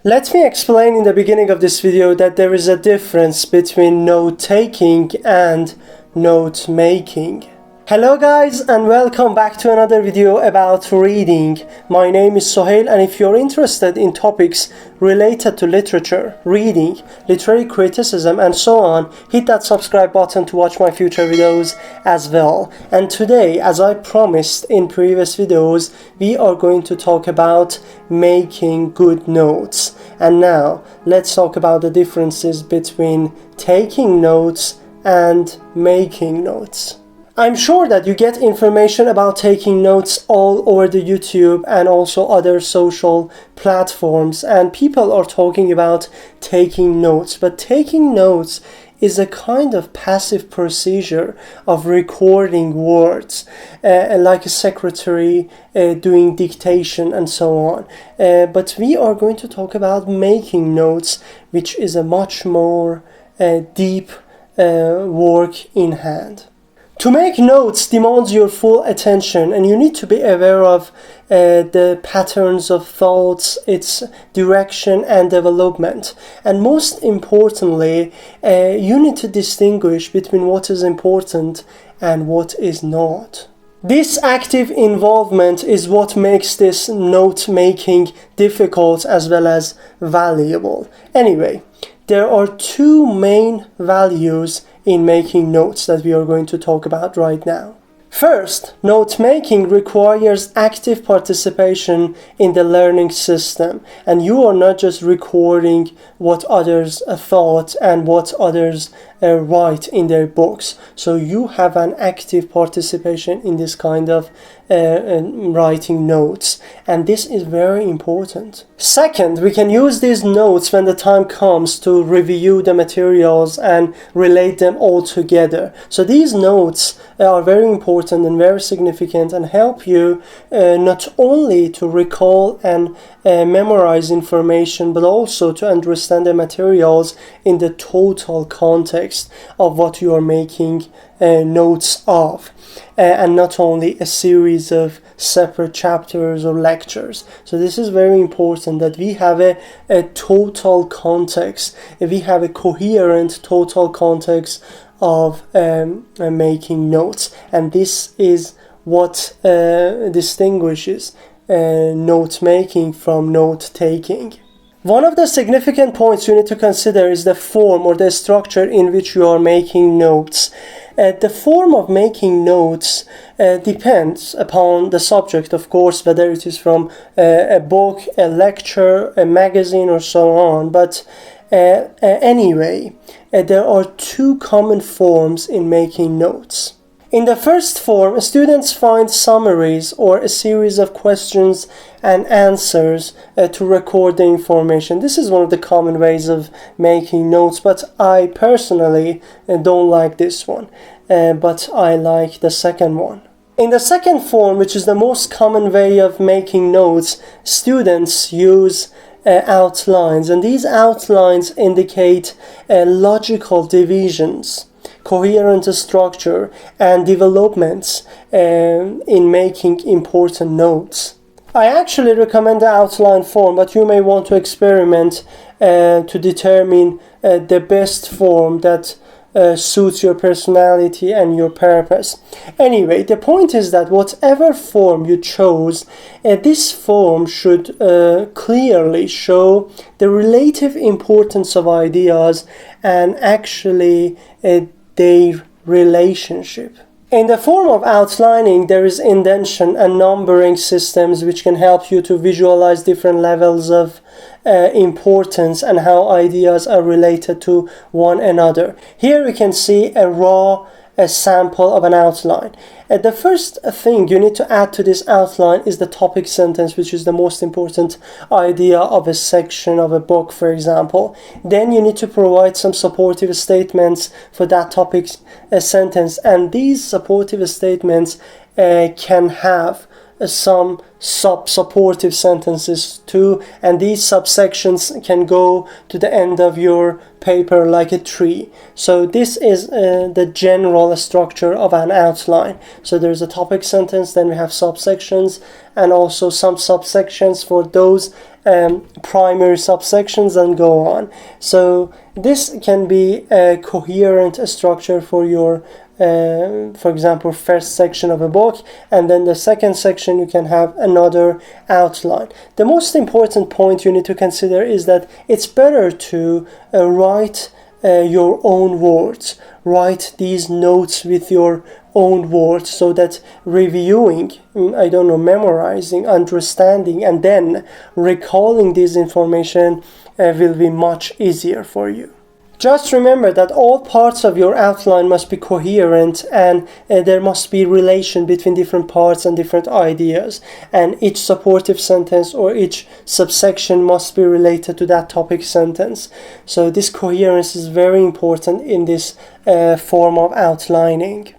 Let me explain in the beginning of this video that there is a difference between note-taking and note-making. Hello guys, and welcome back to another video about reading. My name is Sohail, and if you're interested in topics related to literature, reading, literary criticism and so on, hit that subscribe button to watch my future videos as well. And today, as I promised in previous videos, we are going to talk about making good notes. And now, let's talk about the differences between taking notes and making notes. I'm sure that you get information about taking notes all over the YouTube and also other social platforms, and people are talking about taking notes. But taking notes is a kind of passive procedure of recording words, like a secretary doing dictation and so on. But we are going to talk about making notes, which is a much more deep work in hand. To make notes demands your full attention, and you need to be aware of the patterns of thoughts, its direction and development. And most importantly, you need to distinguish between what is important and what is not. This active involvement is what makes this note-making difficult as well as valuable. Anyway, there are two main values in making notes that we are going to talk about right now. First, note-making requires active participation in the learning system, and you are not just recording what others thought and what others write in their books. So you have an active participation in this kind of writing notes, and this is very important. Second, we can use these notes when the time comes to review the materials and relate them all together. So these notes are very important and very significant and help you not only to recall and memorize information, but also to understand the materials in the total context of what you are making notes of, and not only a series of separate chapters or lectures. So this is very important, that we have a total context, we have a coherent total context of making notes, and this is what distinguishes note making from note taking. One of the significant points you need to consider is the form or the structure in which you are making notes. The form of making notes depends upon the subject, of course, whether it is from a book, a lecture, a magazine, or so on. But anyway, there are two common forms in making notes. In the first form, students find summaries or a series of questions and answers to record the information. This is one of the common ways of making notes, but I personally don't like this one, but I like the second one. In the second form, which is the most common way of making notes, students use outlines, and these outlines indicate logical divisions, coherent structure and developments in making important notes. I actually recommend the outline form, but you may want to experiment to determine the best form that suits your personality and your purpose. Anyway, the point is that whatever form you chose, this form should clearly show the relative importance of ideas and actually their relationship. In the form of outlining, there is indentation and numbering systems which can help you to visualize different levels of importance and how ideas are related to one another. Here we can see a sample of an outline. The first thing you need to add to this outline is the topic sentence, which is the most important idea of a section of a book, for example. Then you need to provide some supportive statements for that topic sentence, and these supportive statements can have some supportive sentences too, and these subsections can go to the end of your paper like a tree. So this is the general structure of an outline. So there's a topic sentence, then we have subsections, and also some subsections for those primary subsections, and go on. So this can be a coherent structure for your for example, first section of a book, and then the second section you can have another outline. The most important point you need to consider is that it's better to write your own words. Write these notes with your own words, so that reviewing, memorizing, understanding, and then recalling this information will be much easier for you. Just remember that all parts of your outline must be coherent, and there must be relation between different parts and different ideas, and each supportive sentence or each subsection must be related to that topic sentence. So this coherence is very important in this form of outlining.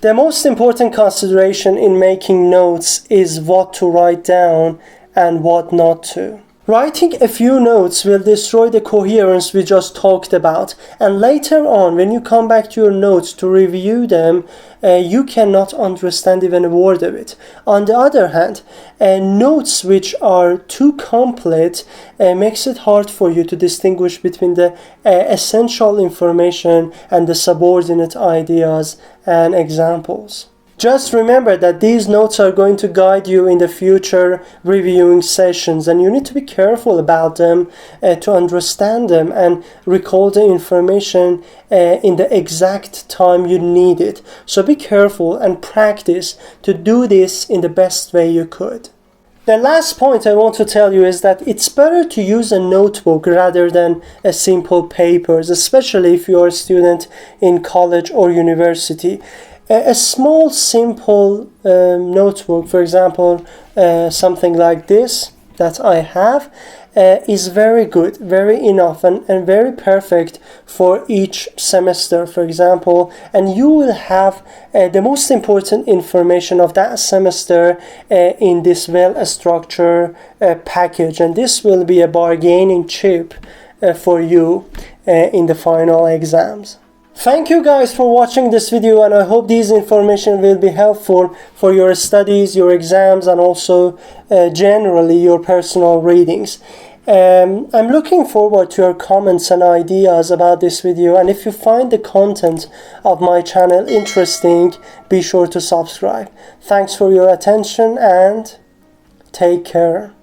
The most important consideration in making notes is what to write down and what not to. Writing a few notes will destroy the coherence we just talked about, and later on when you come back to your notes to review them, you cannot understand even a word of it. On the other hand, notes which are too complete makes it hard for you to distinguish between the essential information and the subordinate ideas and examples. Just remember that these notes are going to guide you in the future reviewing sessions, and you need to be careful about them to understand them and recall the information in the exact time you need it. So be careful and practice to do this in the best way you could. The last point I want to tell you is that it's better to use a notebook rather than a simple papers, especially if you're a student in college or university. A small, simple notebook, for example, something like this that I have, is very good, very enough, and very perfect for each semester, for example, and you will have the most important information of that semester in this well-structured package, and this will be a bargaining chip for you in the final exams. Thank you guys for watching this video, and I hope these information will be helpful for your studies, your exams, and also generally your personal readings. I'm looking forward to your comments and ideas about this video, and if you find the content of my channel interesting, be sure to subscribe. Thanks for your attention and take care.